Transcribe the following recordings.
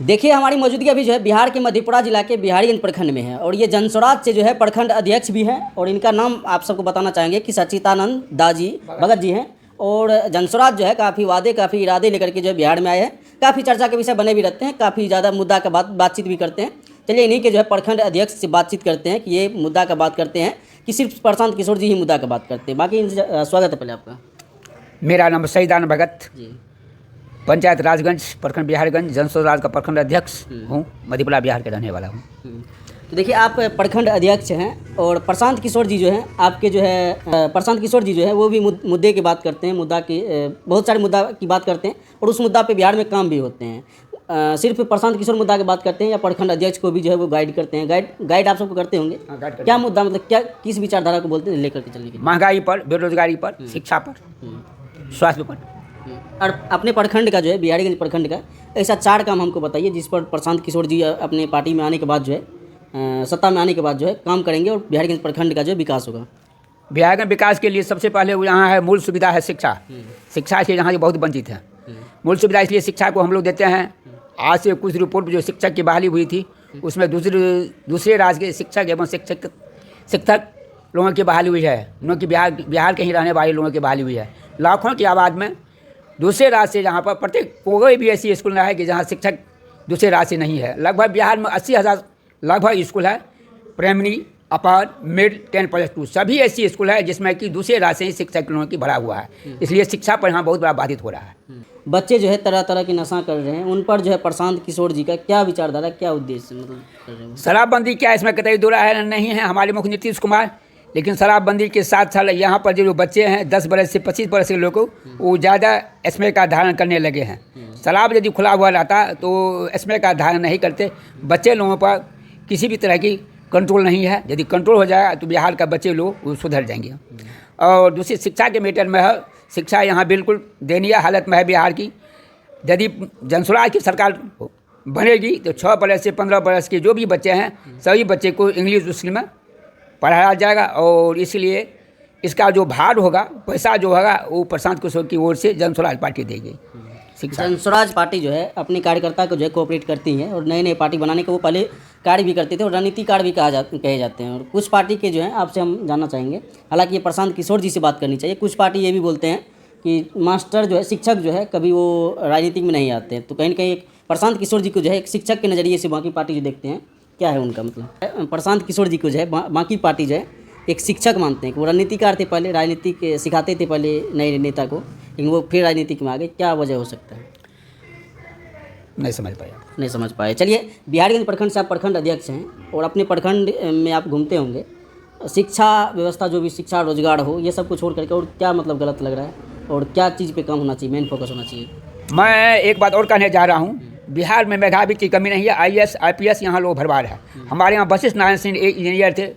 देखिए हमारी मौजूदगी अभी जो है बिहार के मधेपुरा जिला के बिहारीगंज प्रखंड में है और ये जनस्वराज से जो है प्रखंड अध्यक्ष भी हैं और इनका नाम आप सबको बताना चाहेंगे कि सच्चिदानंद दाजी भगत जी हैं। और जनस्वराज जो है काफ़ी वादे काफ़ी इरादे लेकर के जो है बिहार में आए हैं, काफ़ी चर्चा के विषय बने भी रहते हैं, काफ़ी ज़्यादा मुद्दा का बातचीत भी करते हैं। चलिए इन्हीं के जो है प्रखंड अध्यक्ष से बातचीत करते हैं कि ये मुद्दा का बात करते हैं कि सिर्फ प्रशांत किशोर जी ही मुद्दा का बात करते हैं। बाकी स्वागत है पहले आपका। मेरा नाम सच्चिदानंद भगत, जी पंचायत राजगंज प्रखंड बिहारगंज जनस्वराज का प्रखंड अध्यक्ष हूँ, मधेपुरा बिहार के रहने वाला हूँ। तो देखिए आप प्रखंड अध्यक्ष हैं और प्रशांत किशोर जी जो हैं आपके जो है प्रशांत किशोर जी जो है वो भी मुद्दे की बात करते हैं, मुद्दा की बहुत सारे मुद्दा की बात करते हैं और उस मुद्दा पे बिहार में काम भी होते हैं। सिर्फ प्रशांत किशोर मुद्दा की बात करते हैं या प्रखंड अध्यक्ष को भी जो है वो गाइड करते हैं? गाइड आप सबको करते होंगे। क्या मुद्दा मतलब क्या किस विचारधारा को बोलते हैं लेकर के चलने के लिए? महंगाई पर, बेरोजगारी पर, शिक्षा पर, स्वास्थ्य पर। और अपने प्रखंड का जो है बिहारीगंज प्रखंड का ऐसा 4 काम हमको बताइए जिस पर प्रशांत किशोर जी अपने पार्टी में आने के बाद जो है सत्ता में आने के बाद जो है काम करेंगे और बिहारीगंज प्रखंड का जो है विकास होगा। बिहारगंज विकास के लिए सबसे पहले यहाँ है मूल सुविधा है शिक्षा। शिक्षा से यहाँ के बहुत वंचित है। मूल सुविधा इसलिए शिक्षा को हम लोग देते हैं। आज से कुछ दिन पूर्व जो शिक्षक की बहाली हुई थी उसमें दूसरे राज्य के शिक्षक एवं शिक्षक लोगों की बहाली हुई है। उनकी बिहार के ही रहने वाले लोगों की बहाली हुई है। लाखों की आबाद में दूसरे राज्य से यहाँ पर प्रत्येक कोई भी ऐसी स्कूल ना है कि जहाँ शिक्षक दूसरे राज्य से नहीं है। लगभग बिहार में 80,000 लगभग स्कूल है, प्राइमरी, अपर, मिड, 10+2 सभी ऐसी स्कूल है जिसमें कि दूसरे राज्य से ही शिक्षक लोगों की भरा हुआ है। इसलिए शिक्षा पर यहाँ बहुत बड़ा बाधित हो रहा है। बच्चे जो है तरह तरह की नशा कर रहे हैं, उन पर जो है प्रशांत किशोर जी का क्या विचारधारा, क्या उद्देश्य मतलब कर रहे हैं? शराबबंदी क्या इसमें कतई दो राय नहीं है हमारे मुख्य नीतीश कुमार, लेकिन शराबबंदी के साथ साथ यहाँ पर जो बच्चे हैं 10 बरस से 25 बरस के लोग वो ज़्यादा स्मेक का धारण करने लगे हैं। शराब यदि खुला हुआ रहता तो स्मेक का धारण नहीं करते। बच्चे लोगों पर किसी भी तरह की कंट्रोल नहीं है। यदि कंट्रोल हो जाएगा तो बिहार का बच्चे लोग वो सुधर जाएंगे। और दूसरी शिक्षा के मैटर में है, शिक्षा यहाँ बिल्कुल दयनीय हालत में है बिहार की। यदि जनस्वराज की सरकार बनेगी तो 6 बरस से 15 बरस के जो भी बच्चे हैं सभी बच्चे को इंग्लिश स्कूल में पढ़ाया जाएगा और इसलिए इसका जो भार होगा, पैसा जो होगा वो प्रशांत किशोर की ओर से जनस्वराज पार्टी देगी। जनस्वराज पार्टी जो है अपने कार्यकर्ता को जो है कोऑपरेट करती है और नए पार्टी बनाने के वो पहले कार्य भी करते थे और रणनीतिकार भी कहे जाते हैं। और कुछ पार्टी के जो हैं आपसे हम जानना चाहेंगे, हालांकि ये प्रशांत किशोर जी से बात करनी चाहिए। कुछ पार्टी ये भी बोलते हैं कि मास्टर जो है, शिक्षक जो है कभी वो राजनीति में नहीं आते, तो कहीं ना कहीं प्रशांत किशोर जी को जो है एक शिक्षक के नज़रिए से बाकी पार्टी जो देखते हैं, क्या है उनका मतलब? प्रशांत किशोर जी को जो है बाकी पार्टी जो है एक शिक्षक मानते हैं कि वो रणनीतिकार थे, पहले राजनीति सिखाते थे पहले नए नेता को, लेकिन वो फिर राजनीति में आ गए। क्या वजह हो सकता है? नहीं समझ पाए। चलिए बिहारगंज प्रखंड से आप प्रखंड अध्यक्ष हैं और अपने प्रखंड में आप घूमते होंगे, शिक्षा व्यवस्था जो भी शिक्षा रोजगार हो ये सब कुछ छोड़ करके और क्या मतलब गलत लग रहा है और क्या चीज़ पे काम होना चाहिए, मेन फोकस होना चाहिए? मैं एक बात और कहने जा रहा हूँ, बिहार में मेधावी की कमी नहीं है। IAS IPS यहाँ लोग भरमार है। हमारे यहाँ वशिष्ठ नारायण सिंह एक इंजीनियर थे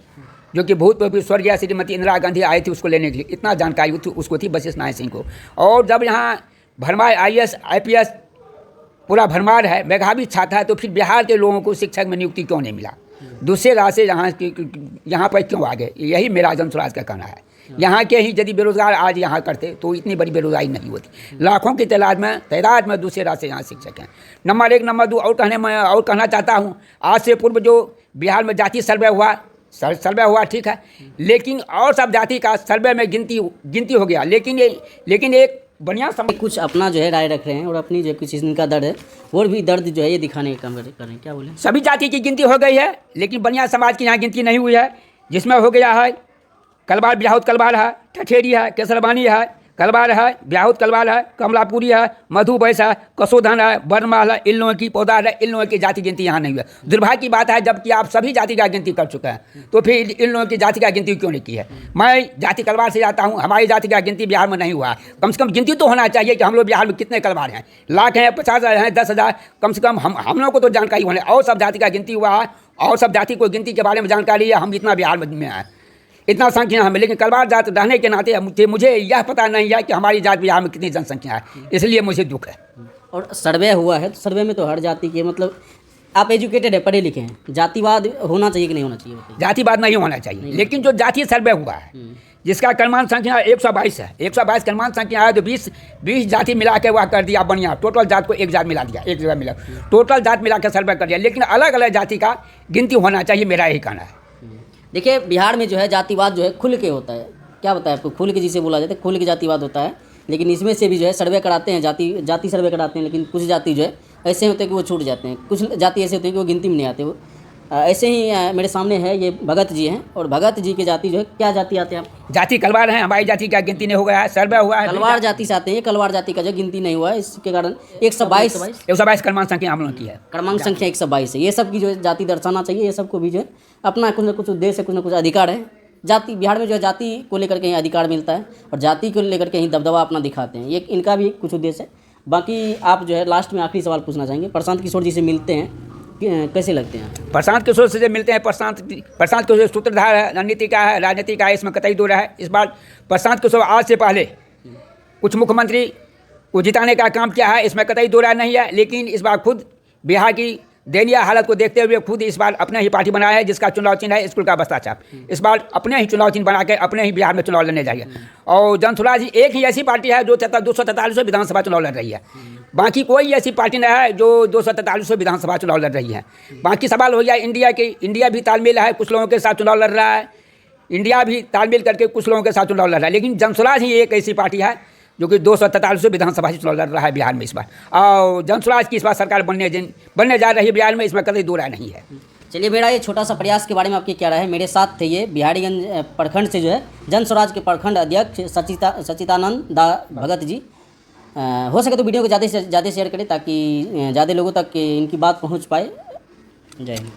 जो कि भूतपूर्व स्वर्गीय श्रीमती इंदिरा गांधी आई थी उसको लेने के लिए, इतना जानकारी उसको थी वशिष्ठ नारायण सिंह को। और जब यहाँ भरमार IAS IPS पूरा भरमार है, मेधावी छात्र है, तो फिर बिहार के लोगों को शिक्षक में नियुक्ति क्यों नहीं मिला? दूसरे राज्य से यहाँ पर क्यों आ गए? यही मेरा जनस्वराज का कहना है। यहाँ के ही यदि बेरोजगार आज यहाँ करते तो इतनी बड़ी बेरोजगारी नहीं होती। लाखों की तादाद में दूसरे राज्य से यहाँ शिक्षक हैं। नंबर 1। नंबर 2 और कहना चाहता हूँ, आज से पूर्व जो बिहार में जाति सर्वे हुआ ठीक है, लेकिन और सब जाति का सर्वे में गिनती हो गया, लेकिन एक बढ़िया समय कुछ अपना जो है राय रख रहे हैं और अपनी जो कुछ इनका दर्द है वो भी दर्द जो है ये दिखाने का काम कर रहे हैं। क्या बोले? सभी जाति की गिनती हो गई है लेकिन बढ़िया समाज की यहाँ गिनती नहीं हुई है, जिसमें हो गया है कलवार बिहाउत कलवार है, ठठेरी है, केसरबानी है, कलवार है, बिहाउत कलवार है, कमलापुरी है, मधु बैस है, कसोधन है, बरमाल है। इन लोगों की पौधा है, इन लोगों की जाति गिनती यहाँ नहीं हुई है। दुर्भाग्य की बात है, जबकि आप सभी जाति का गिनती कर चुके हैं तो फिर इन लोगों की जाति का गिनती क्यों नहीं की है? मैं जाति कलवार से जाता हूँ, हमारी जाति का गिनती बिहार में नहीं हुआ। कम से कम गिनती तो होना चाहिए कि हम लोग बिहार में कितने कलवार हैं, लाख हैं, 50,000 हैं, 10,000, कम से कम हम लोग को तो जानकारी होने। और सब जाति का गिनती हुआ है और सब जाति को गिनती के बारे में जानकारी है, हम इतना बिहार में आए, इतना संख्या हमें, लेकिन कलवार जात रहने के नाते मुझे यह पता नहीं है कि हमारी जात बिहार में कितनी जनसंख्या है, इसलिए मुझे दुख है। और सर्वे हुआ है तो सर्वे में तो हर जाति के मतलब आप एजुकेटेड है, पढ़े लिखे हैं, जातिवाद होना चाहिए कि नहीं होना चाहिए? जातिवाद नहीं होना चाहिए, लेकिन जो जातीय सर्वे हुआ है जिसका क्रमांक संख्या 122 है, 122 क्रमांक संख्या है, तो 20 जाति मिला के वह कर दिया बढ़िया, टोटल जात को एक जात मिला दिया, एक जगह मिला, टोटल जात मिला के सर्वे कर दिया। लेकिन अलग अलग जाति का गिनती होना चाहिए, मेरा यही कहना है। देखिए बिहार में जो है जातिवाद जो है खुल के होता है, क्या बताया आपको, खुल के जिसे बोला जाता है, खुल के जातिवाद होता है। लेकिन इसमें से भी जो है सर्वे कराते हैं, जाति सर्वे कराते हैं, लेकिन कुछ जाति जो है ऐसे होते हैं कि वो छूट जाते हैं, कुछ जाति ऐसे होते हैं कि वो गिनती में नहीं आते। वो ऐसे ही मेरे सामने है ये भगत जी हैं, और भगत जी के जाति जो है, क्या जाति आते हैं आप? जाति कलवार है, हमारी जाति का गिनती नहीं हो गया है, सर्वे हुआ है। कलवार जाति से आते हैं, कलवार जाति का जो गिनती नहीं हुआ है, इसके कारण 122 क्रमांक संख्या हम लोगों की है, क्रमांक संख्या 122 है। ये सब की जो है जाति दर्शाना चाहिए, ये सबको भी जो है अपना कुछ न कुछ उद्देश्य, कुछ न कुछ अधिकार है। जाति बिहार में जो है जाति को लेकर के ही अधिकार मिलता है, और जाति को लेकर के ही दबदबा अपना दिखाते हैं, ये इनका भी कुछ उद्देश्य है। बाकी आप जो है लास्ट में आखिरी सवाल पूछना चाहेंगे, प्रशांत किशोर जी से मिलते हैं, कैसे लगते हैं? प्रशांत किशोर से जब मिलते हैं, प्रशांत किशोर सूत्रधार है, रणनीति का है, राजनीति का है, इसमें कतई दो है। इस बार प्रशांत किशोर आज से पहले कुछ मुख्यमंत्री को जिताने का काम किया है, इसमें कतई दो राय नहीं है। लेकिन इस बार खुद बिहार की दयनीय हालत को देखते हुए खुद इस बार अपने ही पार्टी बनाया है, जिसका चुनाव चिन्ह है स्कूल का बस्ता छाप। इस बार अपने ही चुनाव चिन्ह बना के अपने ही बिहार में चुनाव लड़ने जाएंगे। और जनसुराज एक ही ऐसी पार्टी है जो 243 विधानसभा चुनाव लड़ रही है, बाकी कोई ऐसी पार्टी नहीं है जो 243 विधानसभा चुनाव लड़ रही है। बाकी सवाल हो गया इंडिया के, इंडिया भी तालमेल है, कुछ लोगों के साथ चुनाव लड़ रहा है, इंडिया भी तालमेल करके कुछ लोगों के साथ चुनाव लड़ रहा है। लेकिन जनसुराज ही एक ऐसी पार्टी है जो कि 243 विधानसभा से चुनाव लड़ रहा है बिहार में इस बार। और जनसुराज की इस बार सरकार बनने जा रही है बिहार में, इसमें कतई दो राय नहीं है। चलिए, मेरा ये छोटा सा प्रयास के बारे में आपकी क्या राय है? मेरे साथ थे ये बिहारीगंज प्रखंड से जो है जनसुराज के प्रखंड अध्यक्ष सचितानंद भगत जी। हो सके तो वीडियो को ज़्यादा से ज़्यादा शेयर करें, ताकि ज़्यादा लोगों तक इनकी बात पहुंच पाए। जय हिंद।